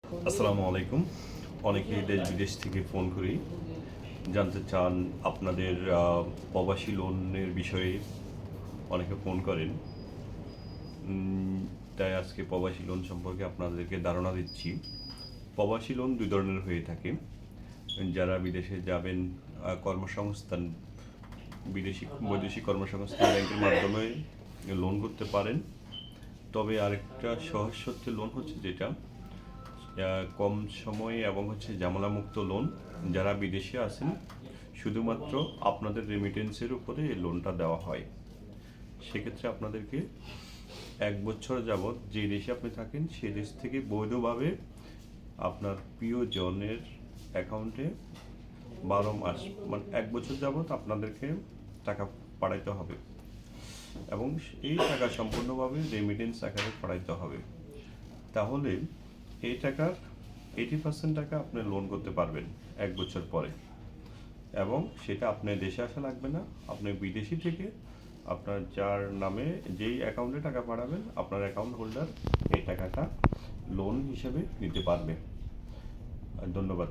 আসসালামু আলাইকুম। অনেকেই দেশ বিদেশ থেকে ফোন করি, জানতে চান আপনাদের প্রবাসী লোনের বিষয়ে। অনেকে ফোন করেন। তাই আজকে প্রবাসী লোন সম্পর্কে আপনাদেরকে ধারণা দিচ্ছি। প্রবাসী লোন দুই ধরনের হয়ে থাকে। যারা বিদেশে যাবেন, কর্মসংস্থান, বৈদেশিক কর্মসংস্থান ব্যাংকের মাধ্যমে লোন করতে পারেন। তবে আরেকটা সহজ সত্যি লোন হচ্ছে যেটা কম সময়ে এবং ঝামেলামুক্ত লোন। যারা বিদেশে আছেন, শুধুমাত্র আপনাদের রেমিটেন্সের উপরে এই লোনটা দেওয়া হয়। সেক্ষেত্রে আপনাদেরকে 1 বছর যাবৎ যে দেশে আপনি থাকেন সেই দেশ থেকে বৈধভাবে আপনার প্রিয়জনের অ্যাকাউন্টে 12 মাস, মানে 1 বছর যাবৎ আপনাদেরকে টাকা পাঠাইতে হবে এবং এই টাকা সম্পূর্ণভাবে রেমিটেন্স আকারে পাঠাইতে হবে। তাহলে এই টাকার 80% টাকা আপনি লোন করতে পারবেন 1 বছর পরে, এবং সেটা আপনার দেশে আসা লাগবে না। আপনি বিদেশি থেকে আপনার যার নামে যেই অ্যাকাউন্টে টাকা পাঠাবেন, আপনার অ্যাকাউন্ট হোল্ডার এই টাকাটা লোন হিসেবে নিতে পারবে। ধন্যবাদ।